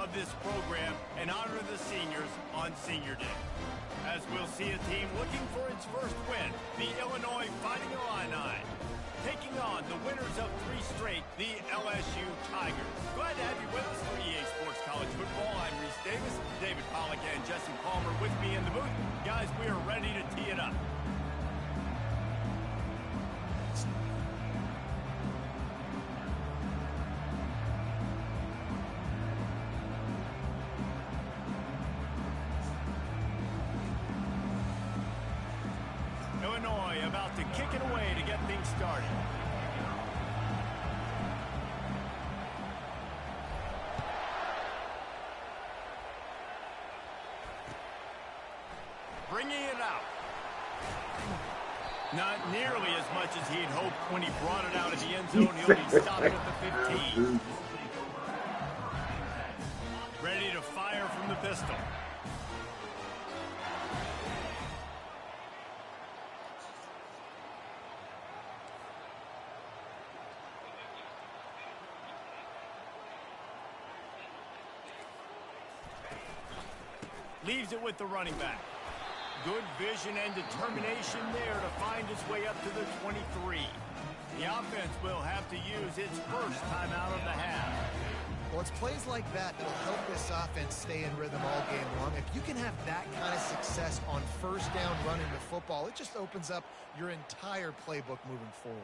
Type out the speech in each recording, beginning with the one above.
of this program and honor the seniors on Senior Day. As we'll see a team looking for its first win, the Illinois Fighting Illini, taking on the winners of 3 straight, the LSU Tigers. Glad to have you with us for EA Sports College Football. I'm Reese Davis, David Pollack and Jesse Palmer with me in the booth. Guys, we are ready to tee it up. Illinois about to kick it away to get things started. Bringing it out. Not nearly as much as he'd hoped when he brought it out of the end zone. He'll be stopped at the 15. Ready to fire from the pistol. Leaves it with the running back. Good vision and determination there to find his way up to the 23. The offense will have to use its first timeout of the half. Well, it's plays like that that'll help this offense stay in rhythm all game long. If you can have that kind of success on first down running the football, it just opens up your entire playbook moving forward.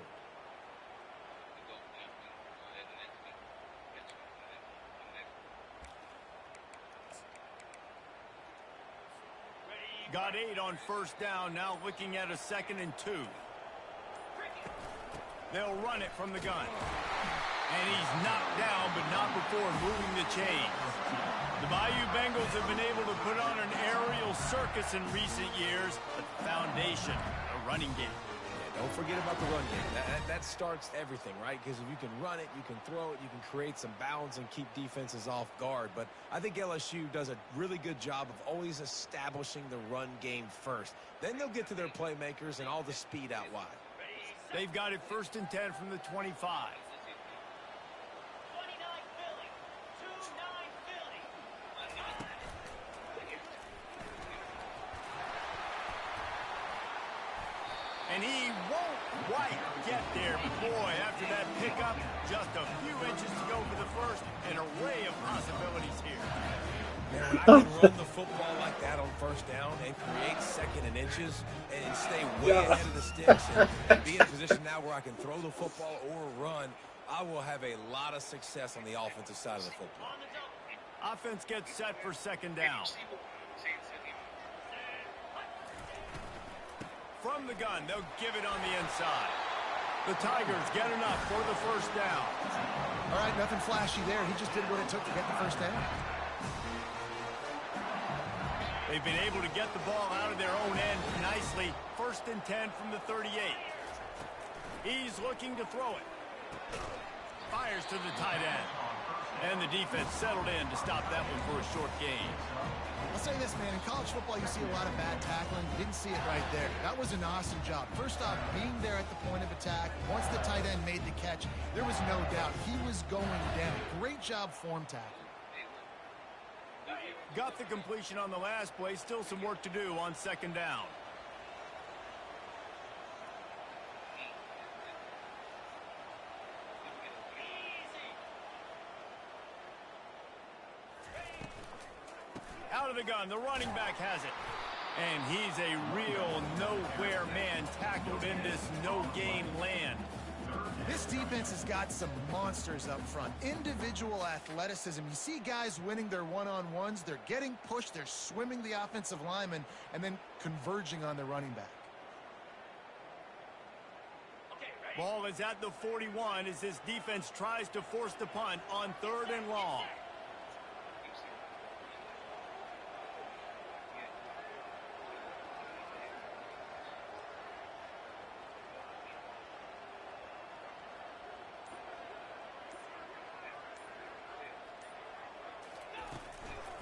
Got 8 on first down, now looking at a 2nd and 2. They'll run it from the gun. And he's knocked down, but not before moving the chains. The Bayou Bengals have been able to put on an aerial circus in recent years, but the foundation, a running game. Don't forget about the run game. That starts everything, right? Because if you can run it, you can throw it, you can create some bounds and keep defenses off guard. But I think LSU does a really good job of always establishing the run game first. Then they'll get to their playmakers and all the speed out wide. They've got it 1st and 10 from the 25. And he won't quite get there, but boy, after that pickup, just a few inches to go for the first, an array of possibilities here. Man, when I can run the football like that on first down and create 2nd and inches and stay way ahead of the sticks and be in a position now where I can throw the football or run, I will have a lot of success on the offensive side of the football. Offense gets set for 2nd down. From the gun, they'll give it on the inside. The Tigers get enough for the first down. All right, nothing flashy there. He just did what it took to get the first down. They've been able to get the ball out of their own end nicely. 1st and 10 from the 38. He's looking to throw it. Fires to the tight end. And the defense settled in to stop that one for a short gain. I'll say this, man. In college football, you see a lot of bad tackling. You didn't see it right there. That was an awesome job. First off, being there at the point of attack. Once the tight end made the catch, there was no doubt he was going down. Great job form tackling. Got the completion on the last play. Still some work to do on 2nd down. Out of the gun, the running back has it. And he's a real nowhere man tackled in this no-gain land. This defense has got some monsters up front. Individual athleticism. You see guys winning their one-on-ones. They're getting pushed. They're swimming the offensive lineman and then converging on the running back. Ball is at the 41 as this defense tries to force the punt on 3rd and long.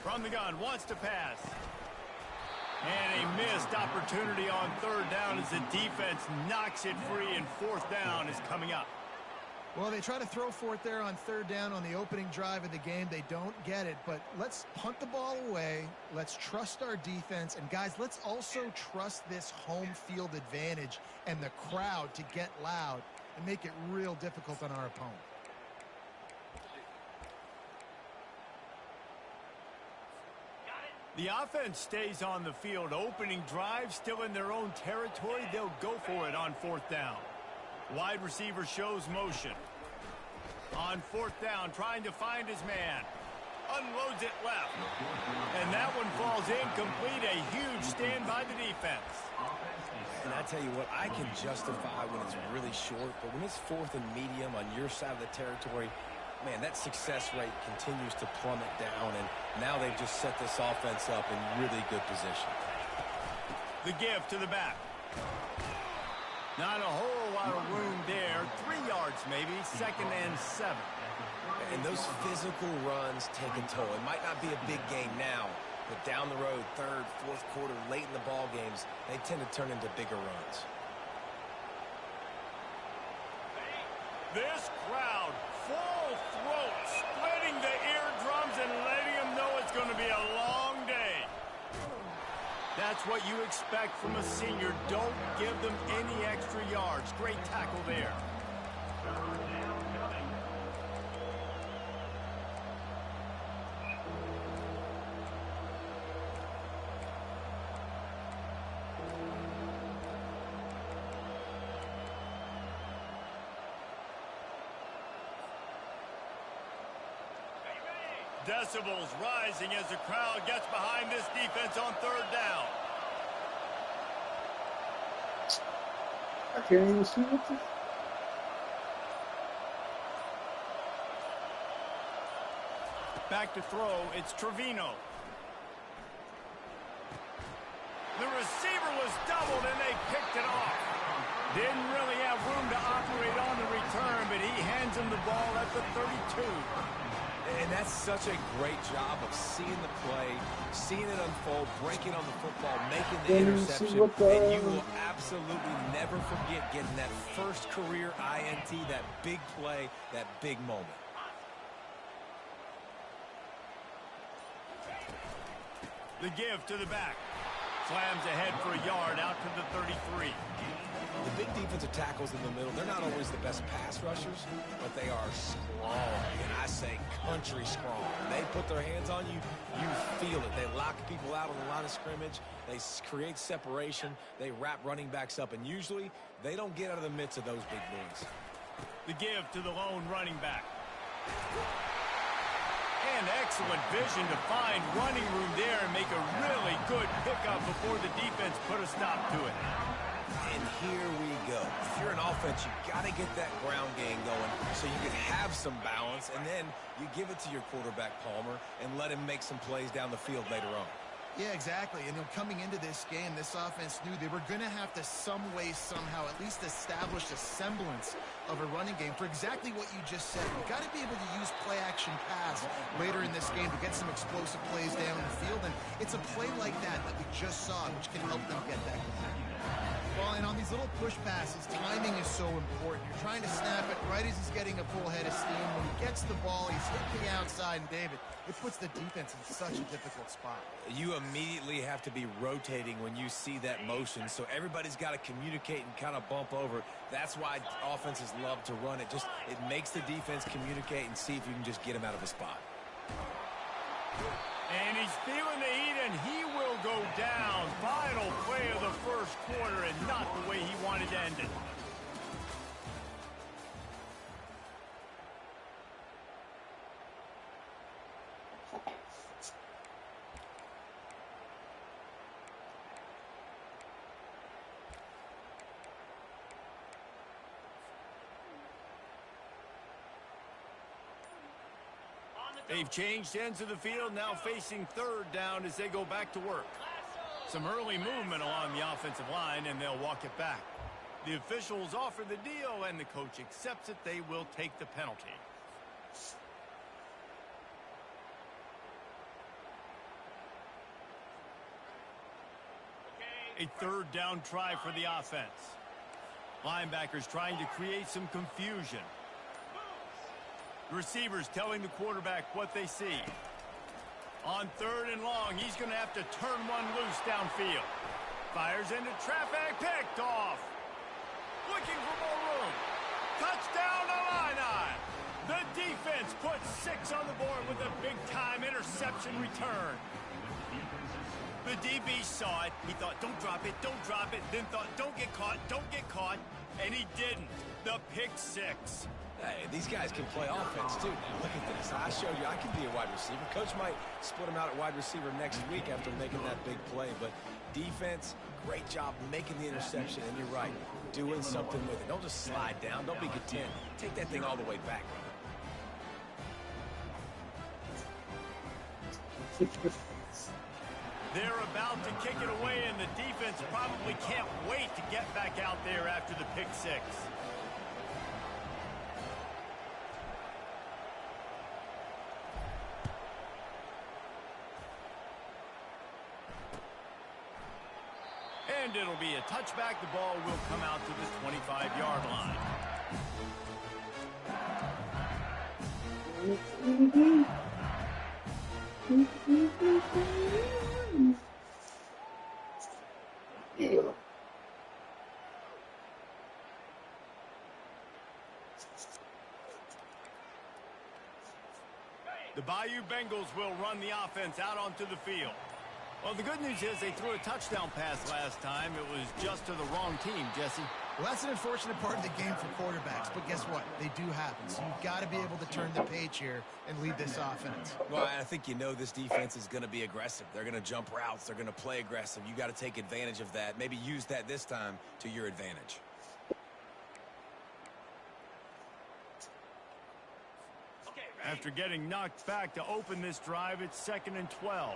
From the gun, wants to pass. And a missed opportunity on 3rd down as the defense knocks it free, and 4th down is coming up. Well, they try to throw for it there on third down on the opening drive of the game. They don't get it, but let's punt the ball away. Let's trust our defense. And, guys, let's also trust this home field advantage and the crowd to get loud and make it real difficult on our opponent. The offense stays on the field. Opening drive, still in their own territory. They'll go for it on fourth down. Wide receiver shows motion. On fourth down, trying to find his man. Unloads it left. And that one falls incomplete. A huge stand by the defense. And I tell you what, I can justify when it's really short, but when it's fourth and medium on your side of the territory, man, that success rate continues to plummet down, and now they've just set this offense up in really good position. The give to the back. Not a whole lot of room there. 3 yards maybe, 2nd and 7. And those physical runs take a toll. It might not be a big game now, but down the road, third, fourth quarter, late in the ball games, they tend to turn into bigger runs. This crowd, full throat, splitting the eardrums and letting them know it's going to be a long day. That's what you expect from a senior. Don't give them any extra yards. Great tackle there. Decibels rising as the crowd gets behind this defense on third down. I can't even see what this. Back to throw, it's Trevino. The receiver was doubled and they picked it off. Didn't really have room to operate on the return, but he hands him the ball at the 32. And that's such a great job of seeing the play, seeing it unfold, breaking on the football, making the interception, and you will absolutely never forget getting that first career INT, that big play, that big moment. The give to the back. Slams ahead for a yard out to the 33. The big defensive tackles in the middle, they're not always the best pass rushers, but they are strong, and I say country strong. When they put their hands on you, you feel it. They lock people out on the line of scrimmage. They create separation. They wrap running backs up, and usually they don't get out of the midst of those big boys. The give to the lone running back. And excellent vision to find running room there and make a really good pickup before the defense put a stop to it. And here we go. If you're an offense, you got to get that ground game going so you can have some balance, and then you give it to your quarterback, Palmer, and let him make some plays down the field later on. Yeah, exactly. And then coming into this game, this offense knew they were going to have to some way, somehow, at least establish a semblance of a running game for exactly what you just said. You've got to be able to use play-action pass later in this game to get some explosive plays down the field. And it's a play like that that we just saw, which can help them get that going. Well, and on these little push passes, timing is so important. You're trying to snap it right as he's getting a full head of steam. When he gets the ball, he's hitting the outside, and David, it puts the defense in such a difficult spot. You immediately have to be rotating when you see that motion, so everybody's got to communicate and kind of bump over. That's why offenses love to run it. It makes the defense communicate and see if you can just get him out of a spot. And he's feeling the heat, and he will go down. Final play of the first quarter, and not the way he wanted to end it. They've changed ends of the field, now facing third down as they go back to work. Some early movement along the offensive line, and they'll walk it back. The officials offer the deal, and the coach accepts it. They will take the penalty. A third down try for the offense. Linebackers trying to create some confusion. The receiver's telling the quarterback what they see. On 3rd and long, he's going to have to turn one loose downfield. Fires into traffic, picked off. Looking for more room. Touchdown, Illini. The defense puts 6 on the board with a big-time interception return. The DB saw it. He thought, don't drop it, then thought, don't get caught, and he didn't. The pick 6. Hey, these guys can play offense, too. Now, look at this. I showed you I can be a wide receiver. Coach might split him out at wide receiver next week after making that big play. But defense, great job making the interception. And you're right, doing something with it. Don't just slide down. Don't be content. Take that thing all the way back. They're about to kick it away, and the defense probably can't wait to get back out there after the pick 6. And it'll be a touchback. The ball will come out to the 25-yard line. The Bayou Bengals will run the offense out onto the field. Well, the good news is they threw a touchdown pass last time. It was just to the wrong team, Jesse. Well, that's an unfortunate part of the game for quarterbacks, but guess what? They do happen. So you've got to be able to turn the page here and lead this offense. Well, I think you know this defense is going to be aggressive. They're going to jump routes. They're going to play aggressive. You got to take advantage of that. Maybe use that this time to your advantage. After getting knocked back to open this drive, it's 2nd and 12.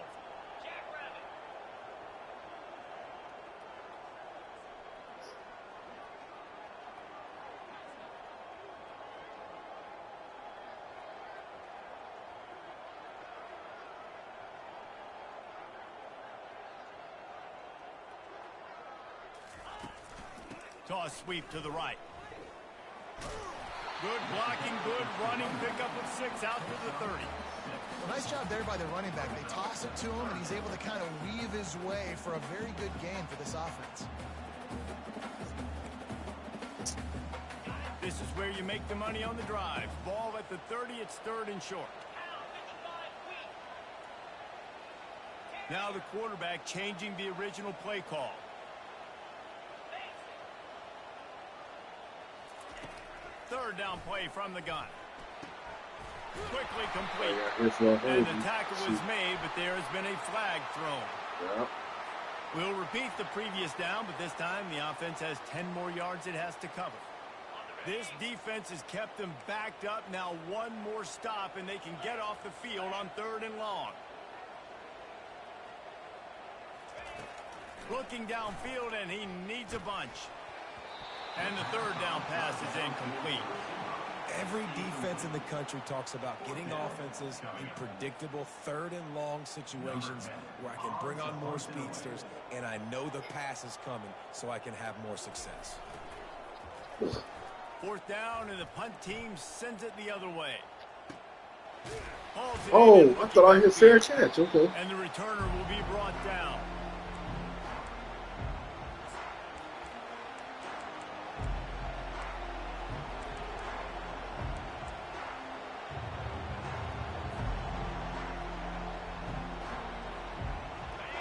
Toss sweep to the right. Good blocking, good running, pickup of 6 out to the 30. Well, nice job there by the running back. They toss it to him, and he's able to kind of weave his way for a very good gain for this offense. This is where you make the money on the drive. Ball at the 30, it's 3rd and short. Now the quarterback changing the original play call. Third down play from the gun. Quickly complete. And the tackle was made, but there has been a flag thrown. Yeah. We'll repeat the previous down, but this time the offense has 10 more yards it has to cover. This defense has kept them backed up. Now one more stop, and they can get off the field on 3rd and long. Looking downfield, and he needs a bunch. And the 3rd down pass is incomplete. Every defense in the country talks about getting offenses in predictable 3rd and long situations where I can bring on more speedsters and I know the pass is coming so I can have more success. 4th down, and the punt team sends it the other way. Oh, I thought I hit fair catch. Okay. And the returner will be brought down.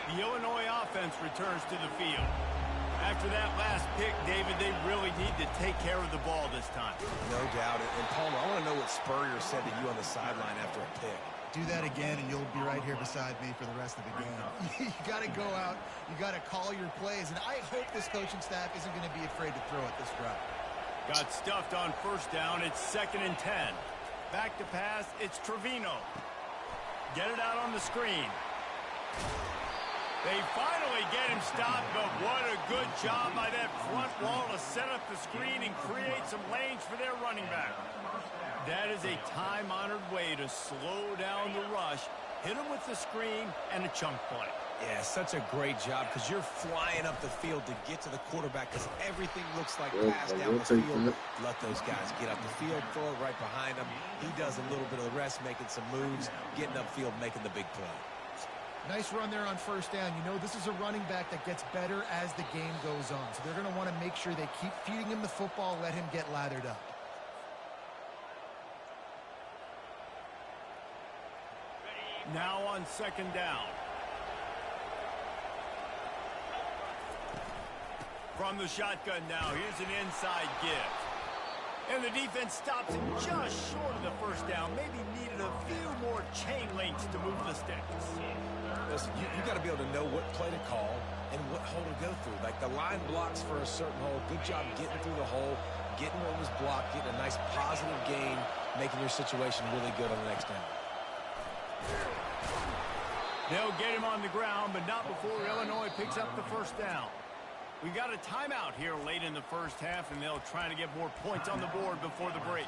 The Illinois offense returns to the field. After that last pick, David, they really need to take care of the ball this time. No doubt. And Palmer, I want to know what Spurrier said to you on the sideline after a pick. Do that again, and you'll be right here beside me for the rest of the game. You got to go out. You got to call your plays. And I hope this coaching staff isn't going to be afraid to throw it this drive. Got stuffed on 1st down. It's 2nd and 10. Back to pass. It's Trevino. Get it out on the screen. They finally get him stopped, but what a good job by that front wall to set up the screen and create some lanes for their running back. That is a time-honored way to slow down the rush Hit him with the screen and a chunk play. Yeah, such a great job because you're flying up the field to get to the quarterback because everything looks like pass down the field. Let those guys get up the field, throw it right behind him. He does a little bit of the rest, making some moves, getting upfield, making the big play. Nice run there on first down. You know, this is a running back that gets better as the game goes on. So they're going to want to make sure they keep feeding him the football, let him get lathered up. Now on second down. From the shotgun now, here's an inside give. And the defense stops him just short of the first down. Maybe needed a few more chain links to move the sticks. Listen, you got to be able to know what play to call and what hole to go through. Like the line blocks for a certain hole. Good job getting through the hole, getting what was blocked, getting a nice positive gain, making your situation really good on the next down. They'll get him on the ground, but not before Illinois picks up the first down. We got a timeout here late in the first half, and they'll try to get more points on the board before the break.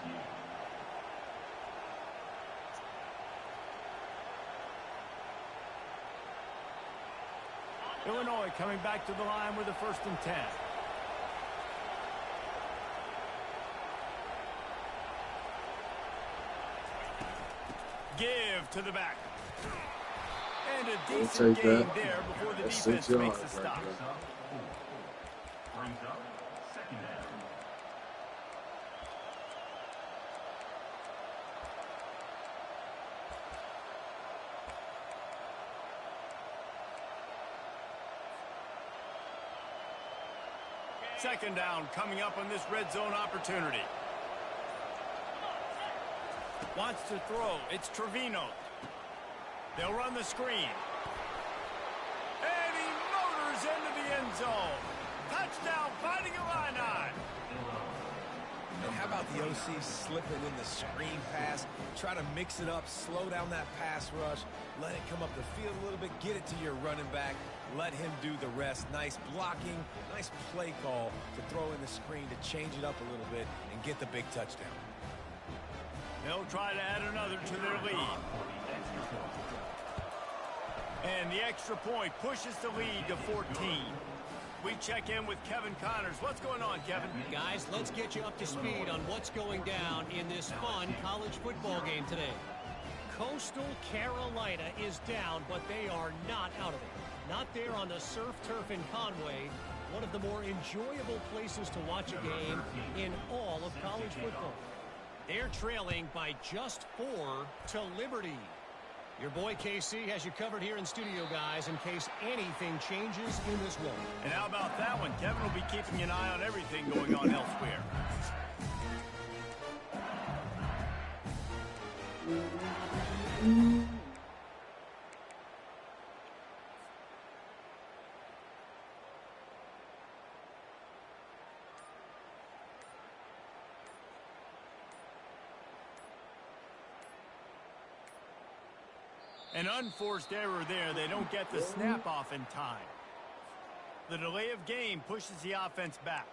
Illinois coming back to the line with a 1st and 10. Give to the back. And a decent gain there before the defense makes a stop. Brings up 2nd down. Second down coming up on this red zone opportunity. Wants to throw. It's Trevino. They'll run the screen. And he motors into the end zone. Touchdown, Fighting Illini. And how about the OC slipping in the screen pass? Try to mix it up, slow down that pass rush, let it come up the field a little bit, get it to your running back, let him do the rest. Nice blocking, nice play call to throw in the screen to change it up a little bit and get the big touchdown. They'll try to add another to their lead. And the extra point pushes the lead to 14. We check in with Kevin Connors. What's going on, Kevin? Guys, let's get you up to speed on what's going down in this fun college football game today. Coastal Carolina is down, but they are not out of it. Not there on the surf turf in Conway, one of the more enjoyable places to watch a game in all of college football. They're trailing by just 4 to Liberty. Your boy KC has you covered here in studio, guys, in case anything changes in this one. And how about that one? Kevin will be keeping an eye on everything going on elsewhere. An unforced error there. They don't get the snap off in time. The delay of game pushes the offense back.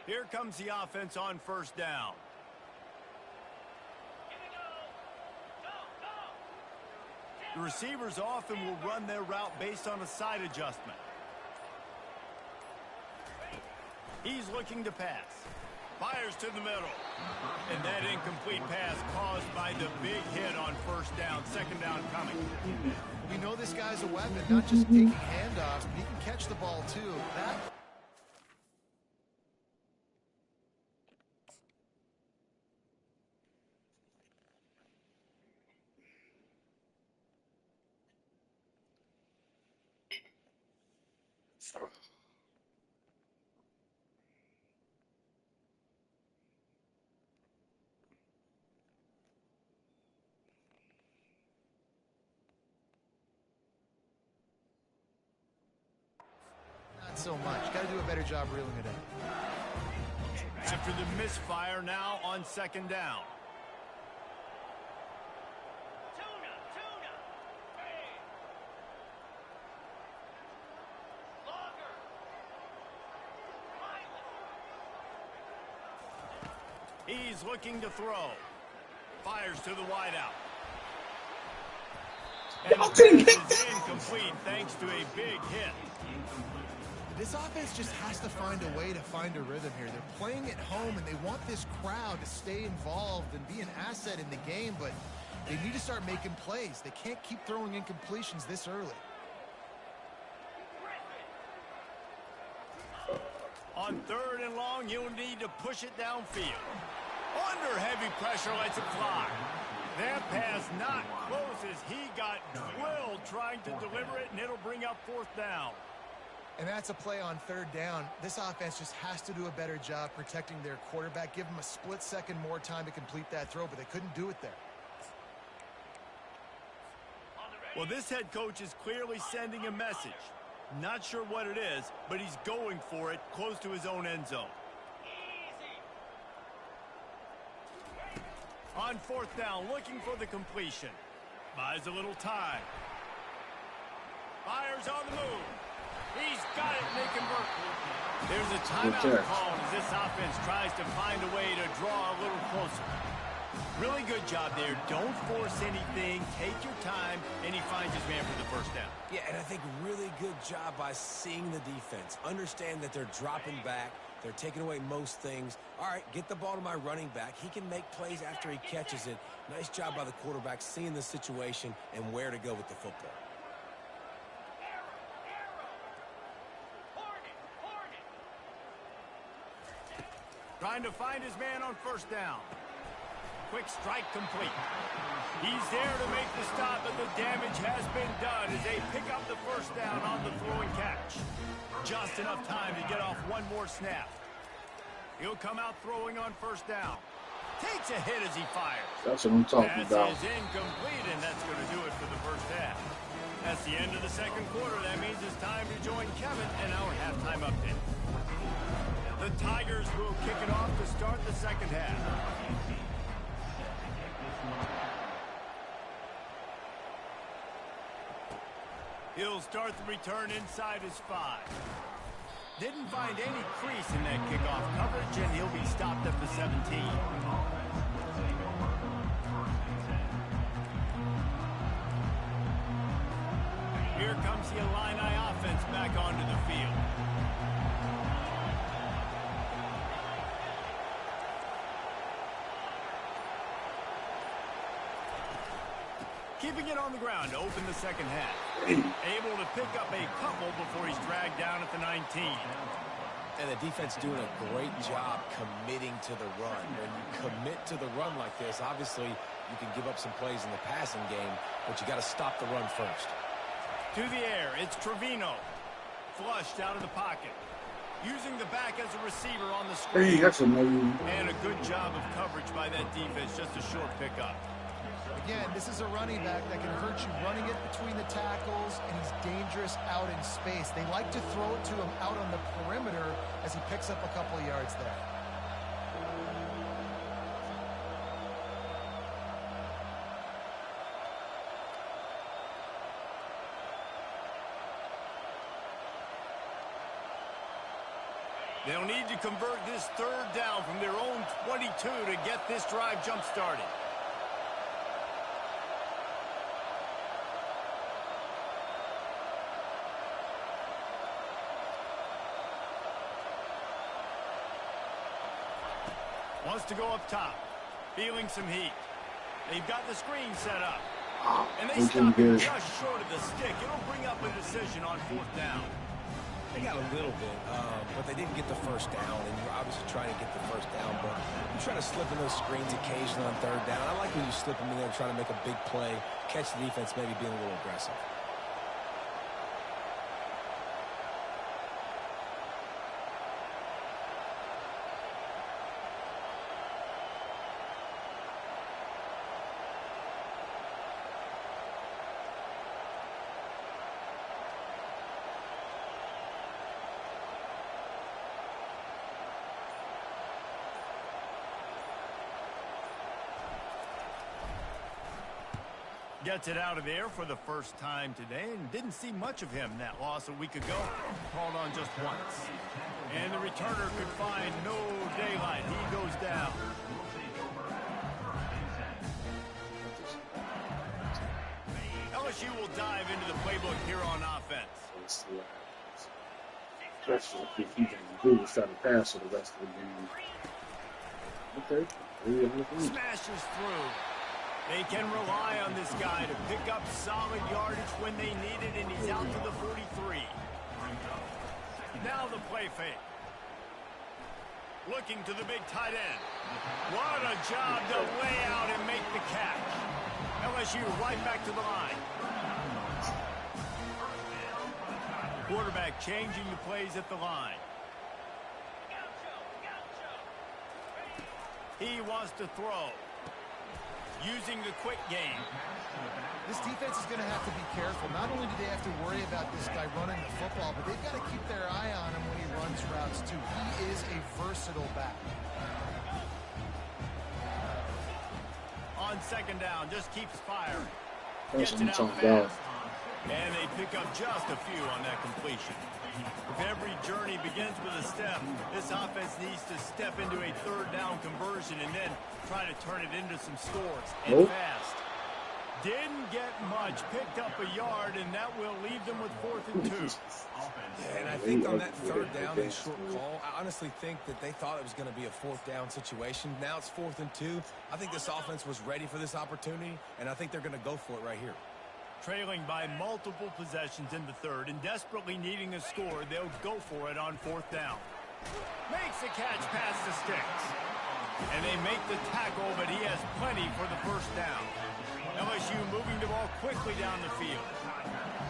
Here comes the offense on first down. The receivers often will run their route based on a side adjustment. He's looking to pass. Fires to the middle. And that incomplete pass caused by the big hit on first down. Second down coming. We know this guy's a weapon, not just taking handoffs, but he can catch the ball too. That not so much. Got to do a better job reeling it in. After the misfire, now on second down. He's looking to throw. Fires to the wideout. And the pass is incomplete thanks to a big hit. This offense just has to find a way to find a rhythm here. They're playing at home, and they want this crowd to stay involved and be an asset in the game, but they need to start making plays. They can't keep throwing incompletions this early. On 3rd and long, you'll need to push it downfield. Under heavy pressure, lets it fly. That pass not close as he got drilled trying to deliver it, and it'll bring up 4th down. And that's a play on 3rd down. This offense just has to do a better job protecting their quarterback. Give them a split second more time to complete that throw, but they couldn't do it there. Well, this head coach is clearly sending a message. Not sure what it is, but he's going for it close to his own end zone. On 4th down, looking for the completion. Buys a little time. Fires on the move. He's got it, and they convert. There's a timeout called as this offense tries to find a way to draw a little closer. Really good job there. Don't force anything. Take your time, and he finds his man for the 1st down. Yeah, and I think really good job by seeing the defense. Understand that they're dropping back. They're taking away most things. All right, get the ball to my running back. He can make plays after he catches it. Nice job by the quarterback seeing the situation and where to go with the football. Trying to find his man on 1st down. Quick strike complete. He's there to make the stop, but the damage has been done as they pick up the 1st down on the throw and catch. Just enough time to get off one more snap. He'll come out throwing on 1st down. Takes a hit as he fires. That's what I'm talking about. Pass is incomplete, and that's going to do it for the 1st half. That's the end of the 2nd quarter. That means it's time to join Kevin and our halftime update. The Tigers will kick it off to start the 2nd half. He'll start the return inside his 5. Didn't find any crease in that kickoff coverage, and he'll be stopped at the 17. Here comes the Illini offense back onto the field. Keeping it on the ground to open the 2nd half. Able to pick up a couple before he's dragged down at the 19. And the defense doing a great job committing to the run. When you commit to the run like this, obviously you can give up some plays in the passing game, but you got to stop the run first. To the air, it's Trevino. Flushed out of the pocket. Using the back as a receiver on the screen. Hey, that's amazing. And a good job of coverage by that defense. Just a short pickup. Again, this is a running back that can hurt you running it between the tackles, and he's dangerous out in space. They like to throw it to him out on the perimeter as he picks up a couple of yards there. They'll need to convert this 3rd down from their own 22 to get this drive jump-started. Wants to go up top. Feeling some heat. They've got the screen set up. And they stop him just short of the stick. It'll bring up a decision on 4th down. They got a little bit, but they didn't get the 1st down, and you're obviously trying to get the 1st down, but you try to slip in those screens occasionally on 3rd down. I like when you slip them in there trying to make a big play, catch the defense maybe being a little aggressive. Gets it out of there for the 1st time today, and didn't see much of him that loss a week ago. Called on just once. And the returner could find no daylight. He goes down. Especially if he can do is try to pass for the rest of the game. Okay. Smashes through. They can rely on this guy to pick up solid yardage when they need it, and he's out to the 43. Now the play fake. Looking to the big tight end. What a job to lay out and make the catch. LSU right back to the line. Quarterback changing the plays at the line. He wants to throw. Using the quick game. This defense is going to have to be careful. Not only do they have to worry about this guy running the football, but they've got to keep their eye on him when he runs routes too. He is a versatile back. On second down, just keeps firing. That's Gets what it I'm out talking about. fast. And they pick up just a few on that completion. If every journey begins with a step, this offense needs to step into a third down conversion and then try to turn it into some scores and fast. Didn't get much, picked up a yard, and that will leave them with 4th and 2. Yeah, and I think on that third down, that short call, I honestly think that they thought it was going to be a 4th down situation. Now it's 4th and 2. I think this offense was ready for this opportunity, and I think they're going to go for it right here. Trailing by multiple possessions in the third and desperately needing a score, they'll go for it on 4th down. Makes the catch past the sticks. And they make the tackle, but he has plenty for the first down. LSU moving the ball quickly down the field.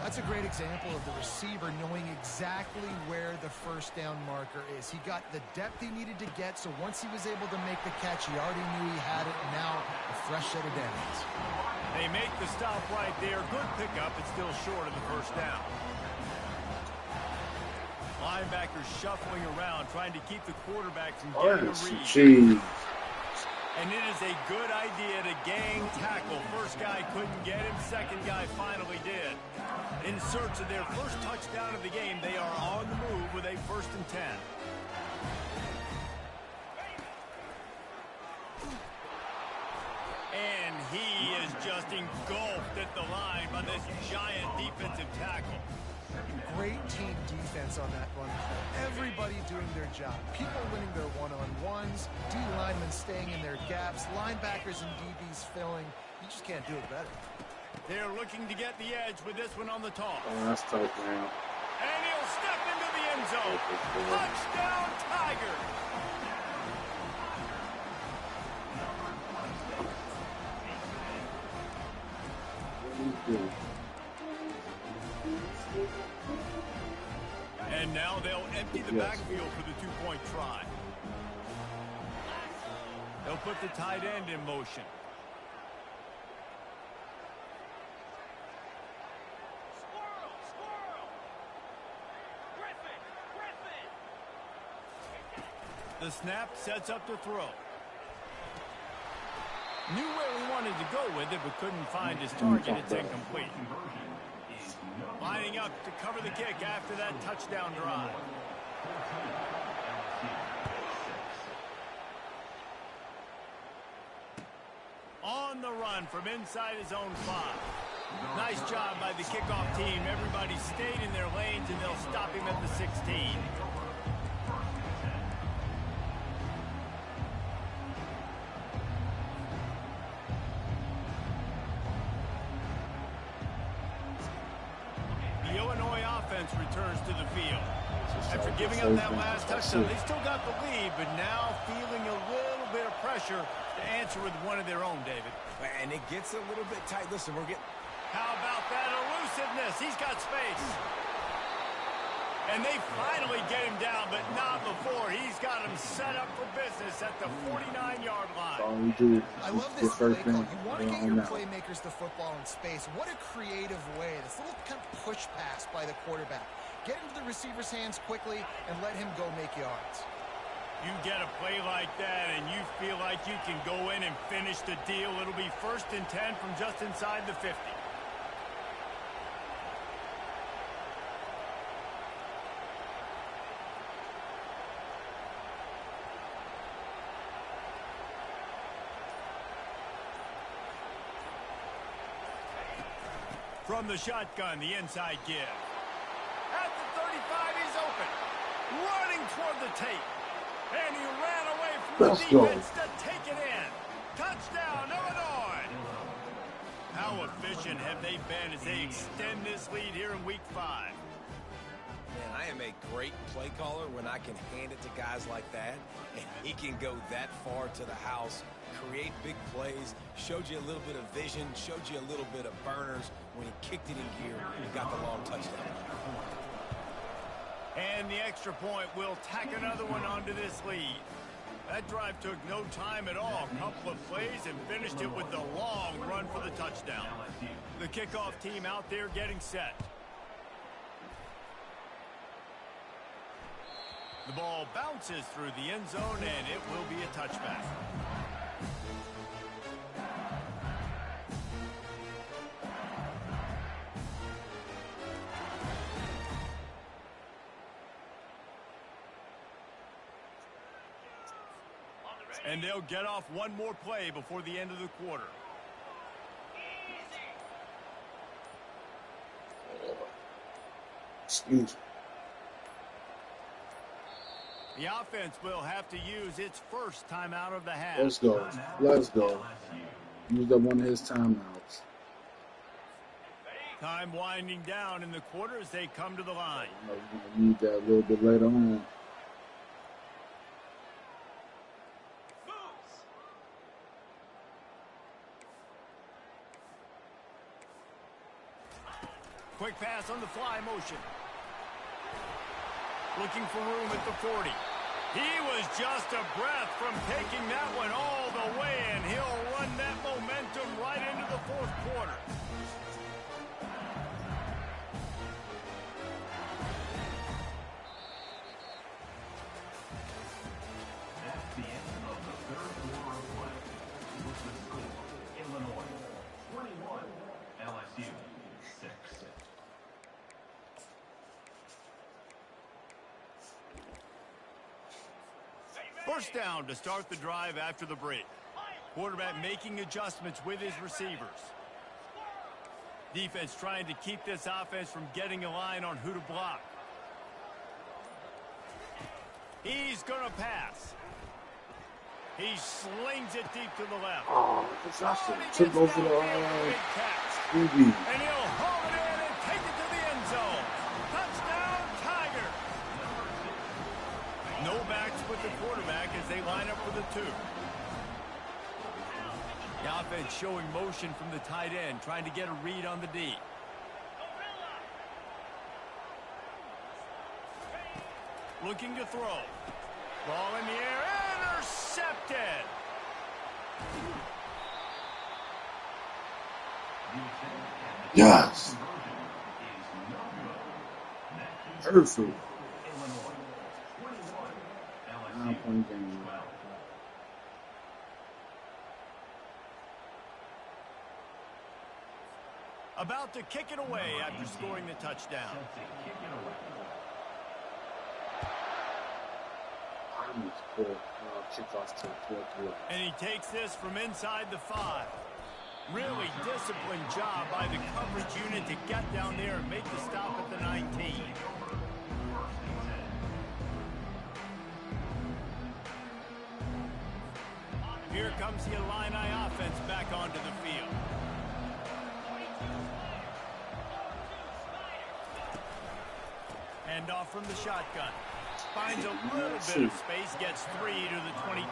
That's a great example of the receiver knowing exactly where the first down marker is. He got the depth he needed to get, so once he was able to make the catch, he already knew he had it, and now a fresh set of downs. They make the stop right there. Good pickup, but still short of the first down. Linebackers shuffling around, trying to keep the quarterback from getting a read. Jeez. And it is a good idea to gang tackle. First guy couldn't get him. Second guy finally did. In search of their first touchdown of the game, they are on the move with a 1st and 10. And he is just engulfed at the line by this giant defensive tackle. Great team defense on that run play. Everybody doing their job. People winning their one-on-ones, D linemen staying in their gaps, linebackers and DBs filling. You just can't do it better. They're looking to get the edge with this one on the toss. Oh, that's tough, man. And he'll step into the end zone. Touchdown, Tiger. And now they'll empty the backfield for the two-point try. They'll put the tight end in motion. The snap sets up to throw. Knew where he wanted to go with it, but couldn't find his target. It's incomplete. Lining up to cover the kick after that touchdown drive. On the run from inside his own 5. Nice job by the kickoff team. Everybody stayed in their lanes, and they'll stop him at the 16. The Illinois offense returns to the field. After giving up that last touchdown, they still got the lead, but now feeling a little bit of pressure to answer with one of their own, David. And it gets a little bit tight. Listen, we're getting... How about that elusiveness? He's got space. And they finally get him down, but not before. He's got him set up for business at the 49-yard line. All we do I love this play call. You want to get your playmakers the football in space. What a creative way. This little kind of push pass by the quarterback. Get into the receiver's hands quickly and let him go make yards. You get a play like that and you feel like you can go in and finish the deal. It'll be 1st and 10 from just inside the 50. From the shotgun, the inside give. At the 35, he's open. toward the tape. And he ran away from the defense to take it in. Touchdown, Illinois. How efficient have they been as they extend this lead here in Week 5? Man, I am a great play caller when I can hand it to guys like that, and he can go that far to the house, create big plays, showed you a little bit of vision, showed you a little bit of burners when he kicked it in gear and got the long touchdown. And the extra point will tack another one onto this lead. That drive took no time at all. A couple of plays and finished it with the long run for the touchdown. The kickoff team out there getting set. The ball bounces through the end zone, and it will be a touchback. And they'll get off one more play before the end of the quarter. Excuse me. The offense will have to use its first timeout of the half. Let's go. Let's go. Used up one of his timeouts. Time winding down in the quarter as they come to the line. We're going to need that a little bit later on. Quick pass on the fly motion. Looking for room at the 40. He was just a breath from taking that one all the way, and he'll run that momentum right into the fourth quarter. That's the end of the third quarter of play. With the score, Illinois 21, LSU 6. First down to start the drive after the break. Quarterback making adjustments with his receivers. Defense trying to keep this offense from getting a line on who to block. He's going to pass. He slings it deep to the left. Oh, disaster. Took over the catch. And he'll haul it in and take it to the end zone. Touchdown, Tiger. No backs with the quarterback as they line up for the 2. The offense showing motion from the tight end, trying to get a read on the D. Looking to throw. Ball in the air, intercepted. Yes. Perfect. 9-point game. About to kick it away after scoring the touchdown. And he takes this from inside the 5. Really disciplined job by the coverage unit to get down there and make the stop at the 19. Here comes the Illini offense back onto the field. Hand off from the shotgun. Finds a little bit of space, gets 3 to the 22.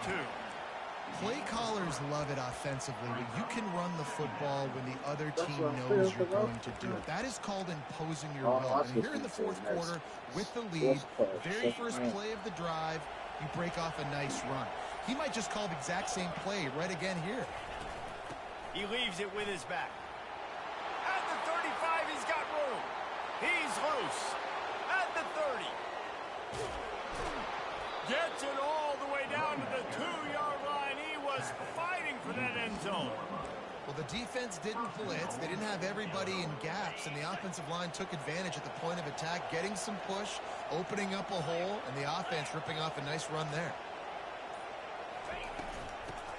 Play callers love it offensively when you can run the football when the other team knows you're going to do it. That is called imposing your will. And here in the fourth quarter with the lead, very first play of the drive, you break off a nice run. He might just call the exact same play right again here. He leaves it with his back. At the 35, he's got room. He's loose. At the 30. Gets it all the way down to the 2-yard line. He was fighting for that end zone. Well, the defense didn't blitz. They didn't have everybody in gaps, and the offensive line took advantage at the point of attack, getting some push, opening up a hole, and the offense ripping off a nice run there.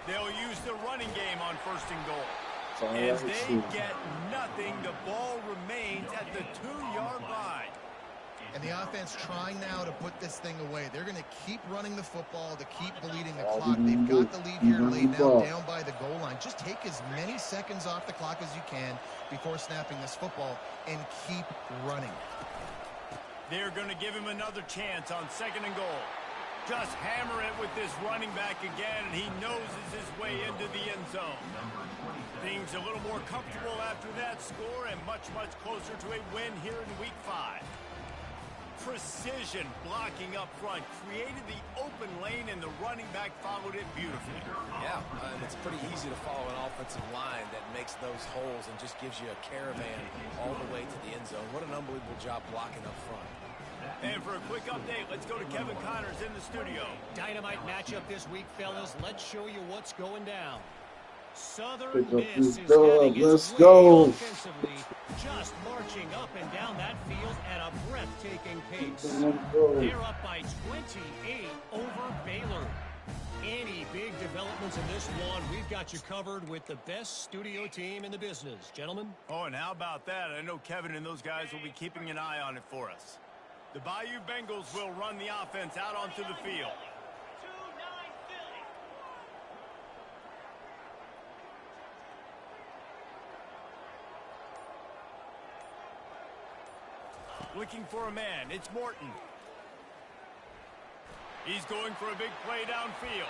They'll use the running game on 1st and goal. As they get nothing, the ball remains at the 2-yard line. And the offense trying now to put this thing away. They're going to keep running the football to keep bleeding the clock. They've got the lead here late now down by the goal line. Just take as many seconds off the clock as you can before snapping this football and keep running. They're going to give him another chance on 2nd and goal. Just hammer it with this running back again, and he noses his way into the end zone. Things a little more comfortable after that score and much, much closer to a win here in Week 5. Precision blocking up front created the open lane, and the running back followed it beautifully. Yeah, and it's pretty easy to follow an offensive line that makes those holes and just gives you a caravan all the way to the end zone. What an unbelievable job blocking up front. And for a quick update, let's go to Kevin Connors in the studio. Dynamite matchup this week, fellas. Let's show you what's going down. Southern Miss is having its way offensively, just marching up and down that field at a breathtaking pace. They're up by 28 over Baylor. Any big developments in this one, we've got you covered with the best studio team in the business. Gentlemen? Oh, and how about that? I know Kevin and those guys will be keeping an eye on it for us. The Bayou Bengals will run the offense out onto the field. Looking for a man. It's Morton. He's going for a big play downfield.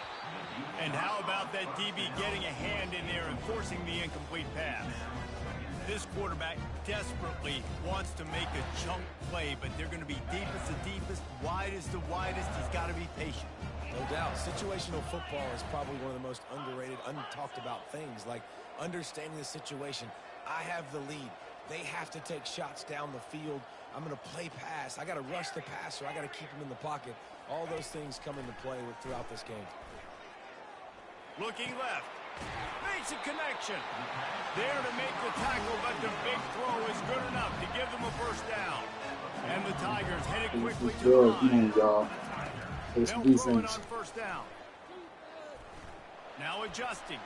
And how about that DB getting a hand in there and forcing the incomplete pass? This quarterback desperately wants to make a chunk play, but they're going to be deepest to deepest, widest to widest. He's got to be patient. No doubt. Situational football is probably one of the most underrated, untalked about things, like understanding the situation. I have the lead. They have to take shots down the field. I'm going to play pass. I got to rush the passer. I got to keep him in the pocket. All those things come into play throughout this game. Looking left. Makes a connection. There to make the tackle, but the big throw is good enough to give them a first down. And the Tigers headed quickly to the line. They'll throw it on first down. Now adjusting.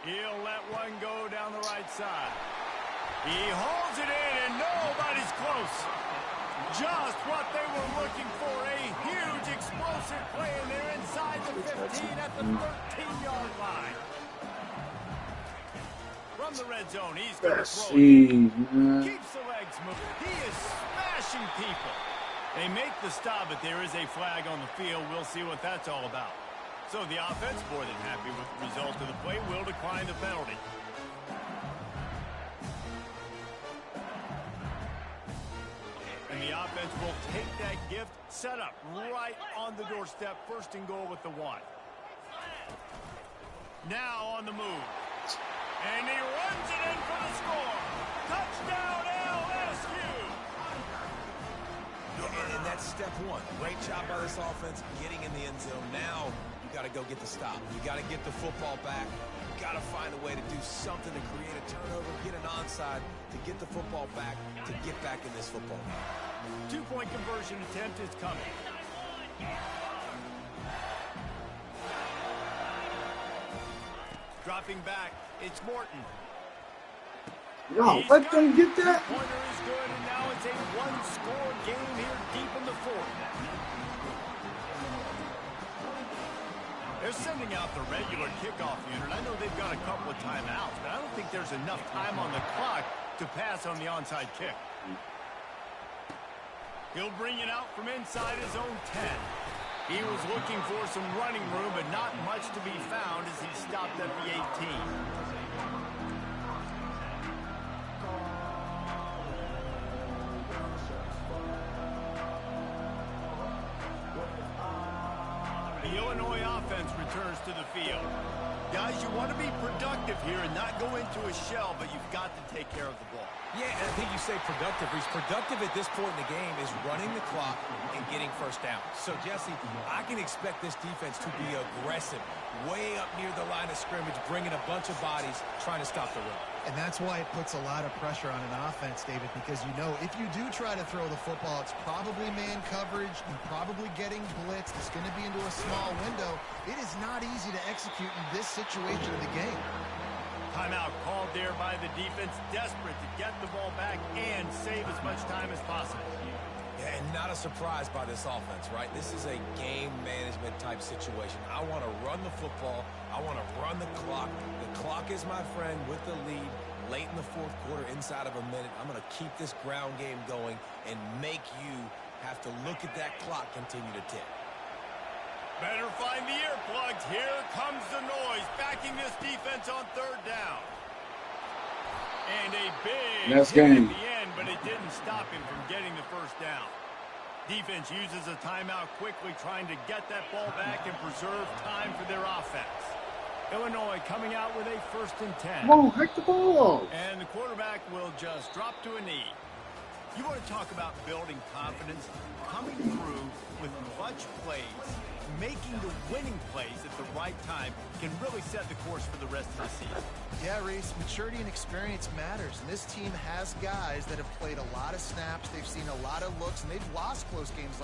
He'll let one go down the right side. He holds it in, and nobody's close. Just what they were looking for, a huge explosive play, and they're inside the 15 at the 13-yard line. From the red zone, he's going to throw it. Keeps the legs moving. He is smashing people. They make the stop, but there is a flag on the field. We'll see what that's all about. So the offense, more than happy with the result of the play, will decline the penalty. And the offense will take that gift, set up right on the doorstep, first and goal with the 1. Now on the move. And he runs it in for the score. Touchdown, LSU! And that's step one. Great job by this offense getting in the end zone. Now you got to go get the stop. You got to get the football back. You got to find a way to do something to create a turnover, get an onside, to get the football back, to get back in this football game. 2-point conversion attempt is coming. Dropping back, it's Morton. No, let them get that. Pointer is good, and now it's a one-score game here deep in the fourth. They're sending out the regular kickoff unit. I know they've got a couple of timeouts, but I don't think there's enough time on the clock to pass on the onside kick. He'll bring it out from inside his own 10. He was looking for some running room, but not much to be found as he stopped at the 18. The Illinois offense returns to the field. Guys, you want to be productive here and not go into a shell, but you've got to take care of the ball. Yeah, and I think you say productive. He's productive at this point in the game is running the clock and getting first down. So, Jesse, I can expect this defense to be aggressive, way up near the line of scrimmage, bringing a bunch of bodies, trying to stop the run. And that's why it puts a lot of pressure on an offense, David, because you know if you do try to throw the football, it's probably man coverage, you're probably getting blitzed, it's going to be into a small window. It is not easy to execute in this situation of the game. Timeout called there by the defense, desperate to get the ball back and save as much time as possible. Yeah, and not a surprise by this offense, right? This is a game management type situation. I want to run the football. I want to run the clock. The clock is my friend with the lead late in the fourth quarter, inside of a minute. I'm going to keep this ground game going and make you have to look at that clock continue to tick. Better find the earplugs. Here comes the noise, backing this defense on third down. And a big That's hit game. at the end, but it didn't stop him from getting the first down. Defense uses a timeout quickly, trying to get that ball back and preserve time for their offense. Illinois coming out with a 1st and 10. Come on, hike the ball. And the quarterback will just drop to a knee. You want to talk about building confidence? Coming through with clutch plays, making the winning plays at the right time can really set the course for the rest of the season. Yeah, Reese, maturity and experience matters, and this team has guys that have played a lot of snaps, they've seen a lot of looks, and they've lost close games like